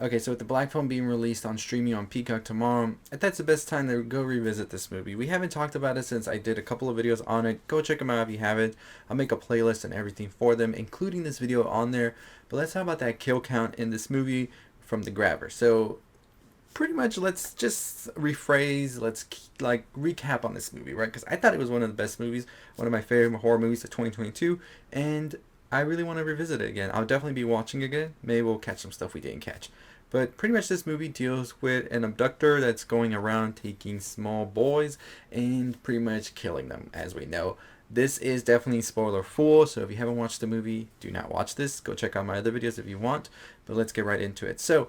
Okay, so with the Black Phone being released on streaming on Peacock tomorrow, that's the best time to go revisit this movie. We haven't talked about it since I did a couple of videos on it. Go check them out if you haven't. I'll make a playlist and everything for them, including this video on there. But let's talk about that kill count in this movie from the grabber. So pretty much let's just rephrase, let's like recap on this movie, right? Because I thought it was one of the best movies, one of my favorite horror movies of 2022, and I really want to revisit it again. I'll definitely be watching again. Maybe we'll catch some stuff we didn't catch. But pretty much this movie deals with an abductor that's going around taking small boys and pretty much killing them, as we know. This is definitely spoiler full, so if you haven't watched the movie, do not watch this. Go check out my other videos if you want. But let's get right into it. So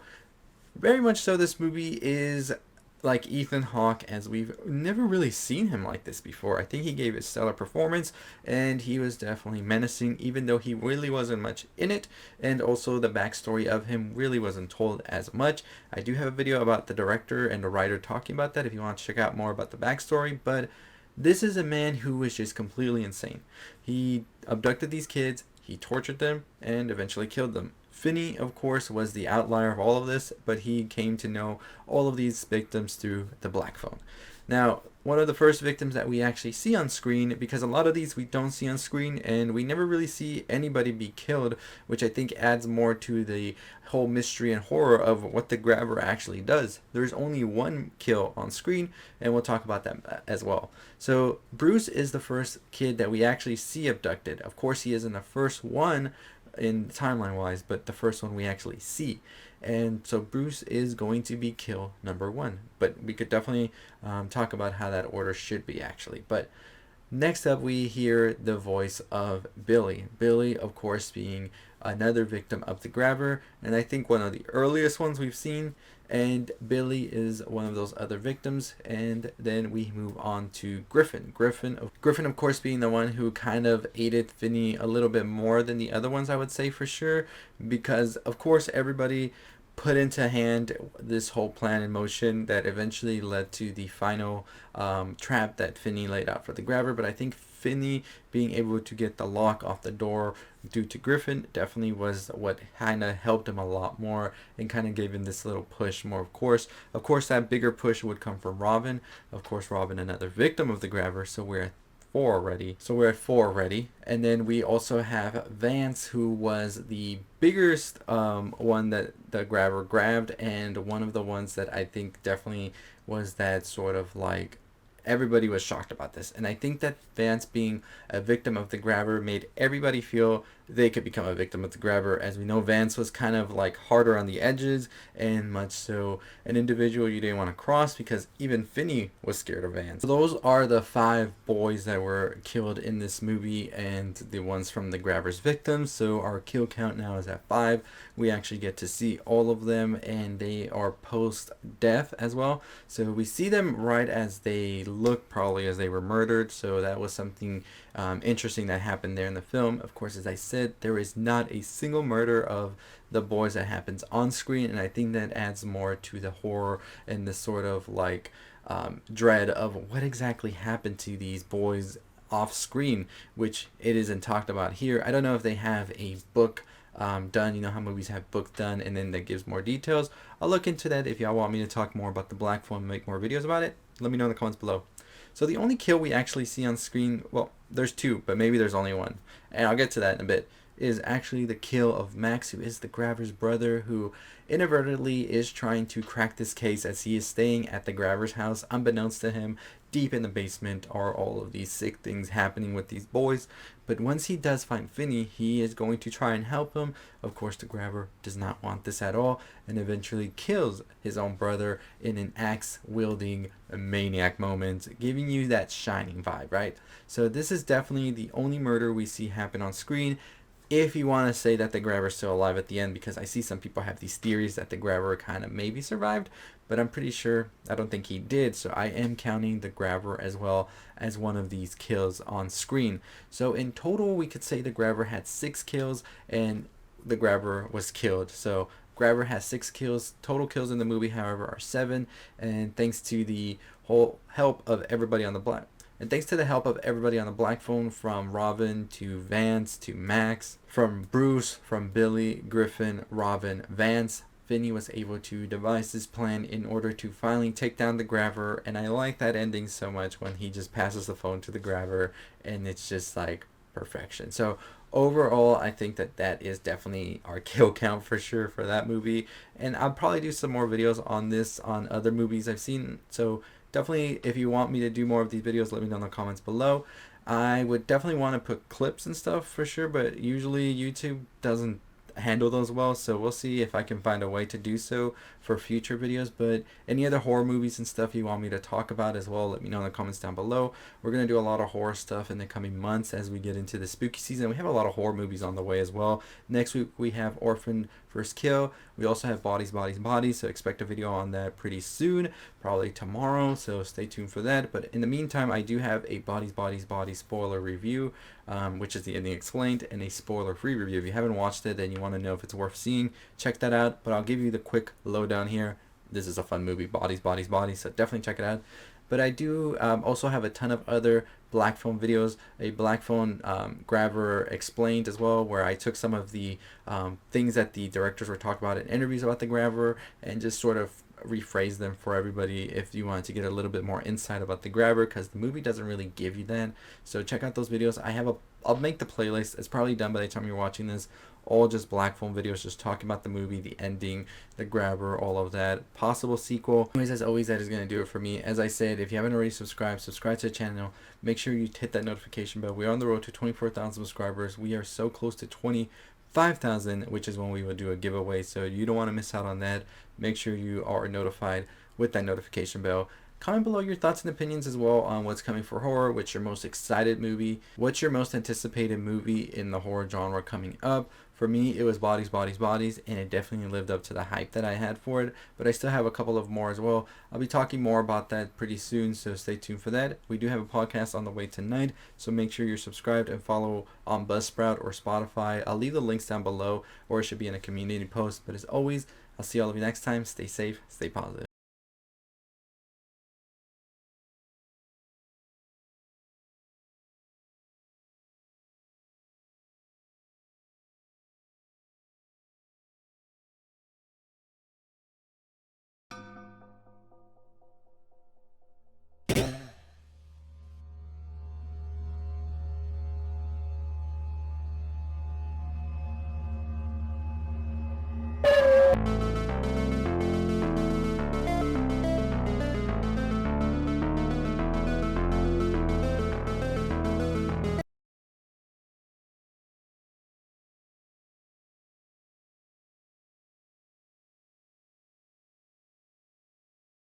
very much so, this movie is like Ethan Hawke, as we've never really seen him like this before. I think he gave a stellar performance, and he was definitely menacing, even though he really wasn't much in it, and also the backstory of him really wasn't told as much. I do have a video about the director and the writer talking about that if you want to check out more about the backstory, but this is a man who was just completely insane. He abducted these kids, he tortured them, and eventually killed them. Finney, of course, was the outlier of all of this, but he came to know all of these victims through the Black Phone. Now, one of the first victims that we actually see on screen, because a lot of these we don't see on screen, and we never really see anybody be killed, which I think adds more to the whole mystery and horror of what the grabber actually does. There's only one kill on screen, and we'll talk about that as well. So Bruce is the first kid that we actually see abducted. Of course, he isn't the first one in timeline wise, but the first one we actually see. And so Bruce is going to be kill number one, but we could definitely talk about how that order should be actually. But next up, we hear the voice of Billy. Billy, of course, being another victim of the grabber, and I think one of the earliest ones we've seen. And Billy is one of those other victims. And then we move on to Griffin. Griffin, of course, being the one who kind of aided Finney a little bit more than the other ones, I would say for sure, because of course everybody put into hand this whole plan in motion that eventually led to the final trap that Finney laid out for the grabber. But I think Finney being able to get the lock off the door due to Griffin definitely was what kind of helped him a lot more and kind of gave him this little push more. Of course, that bigger push would come from Robin. Of course, Robin, another victim of the grabber, so we're at four already. And then we also have Vance, who was the biggest one that the grabber grabbed, and one of the ones that I think definitely was that sort of like everybody was shocked about this. And I think that Vance being a victim of the grabber made everybody feel they could become a victim of the grabber. As we know, Vance was kind of like harder on the edges, and much so an individual you didn't want to cross, because even Finney was scared of Vance. So those are the 5 boys that were killed in this movie and the ones from the grabber's victims. So our kill count now is at 5. We actually get to see all of them, and they are post death as well. So we see them right as they look, probably as they were murdered. So that was something interesting that happened there in the film. Of course, as I said, there is not a single murder of the boys that happens on screen, and I think that adds more to the horror and the sort of like dread of what exactly happened to these boys off screen, which it isn't talked about here. I don't know if they have a book done. You know how movies have book done and then that gives more details. I'll look into that. If y'all want me to talk more about the Black Phone and make more videos about it, let me know in the comments below. So the only kill we actually see on screen, well, there's 2, but maybe there's only 1, and I'll get to that in a bit, is actually the kill of Max, who is the grabber's brother, who inadvertently is trying to crack this case as he is staying at the grabber's house. Unbeknownst to him, deep in the basement are all of these sick things happening with these boys. But once he does find Finney, he is going to try and help him. Of course, the grabber does not want this at all, and eventually kills his own brother in an axe-wielding maniac moment, giving you that Shining vibe, right? So this is definitely the only murder we see happen on screen. If you want to say that the grabber's still alive at the end, because I see some people have these theories that the grabber kind of maybe survived, but I'm pretty sure, I don't think he did, so I am counting the grabber as well as one of these kills on screen. So in total, we could say the grabber had 6 kills and the grabber was killed. So grabber has 6 kills. Total kills in the movie, however, are 7, and thanks to the whole help of everybody on the Black Phone, from Robin to Vance to Max, from Bruce, from Billy, Griffin, Robin, Vance, Vinny was able to devise this plan in order to finally take down the grabber, and I like that ending so much when he just passes the phone to the grabber, and it's just like perfection. So overall, I think that that is definitely our kill count for sure for that movie, and I'll probably do some more videos on this on other movies I've seen. So definitely, if you want me to do more of these videos, let me know in the comments below. I would definitely want to put clips and stuff for sure, but usually YouTube doesn't handle those well, so we'll see if I can find a way to do so for future videos. But any other horror movies and stuff you want me to talk about as well, let me know in the comments down below. We're going to do a lot of horror stuff in the coming months as we get into the spooky season. We have a lot of horror movies on the way as well. Next week we have Orphan First Kill. We also have Bodies, Bodies, Bodies, so expect a video on that pretty soon, probably tomorrow, so stay tuned for that. But in the meantime, I do have a Bodies, Bodies, Bodies spoiler review, which is the ending explained, and a spoiler-free review. If you haven't watched it and you want to know if it's worth seeing, check that out. But I'll give you the quick lowdown here. This is a fun movie, Bodies, Bodies, Bodies, so definitely check it out. But I do also have a ton of other black phone videos, a black phone grabber explained as well, where I took some of the things that the directors were talking about in interviews about the grabber and just sort of rephrase them for everybody if you want to get a little bit more insight about the grabber, because the movie doesn't really give you that. So check out those videos. I'll make the playlist. It's probably done by the time you're watching this. All just black phone videos, just talking about the movie, the ending, the grabber, all of that. Possible sequel. Anyways, as always, that is going to do it for me. As I said, if you haven't already subscribed, subscribe to the channel. Make sure you hit that notification bell. We are on the road to 24,000 subscribers. We are so close to 25,000, which is when we will do a giveaway. So you don't want to miss out on that. Make sure you are notified with that notification bell. Comment below your thoughts and opinions as well on what's coming for horror, what's your most excited movie, what's your most anticipated movie in the horror genre coming up. For me, it was Bodies, Bodies, Bodies, and it definitely lived up to the hype that I had for it, but I still have a couple of more as well. I'll be talking more about that pretty soon, so stay tuned for that. We do have a podcast on the way tonight, so make sure you're subscribed and follow on Buzzsprout or Spotify. I'll leave the links down below, or it should be in a community post, but as always, I'll see all of you next time. Stay safe, stay positive.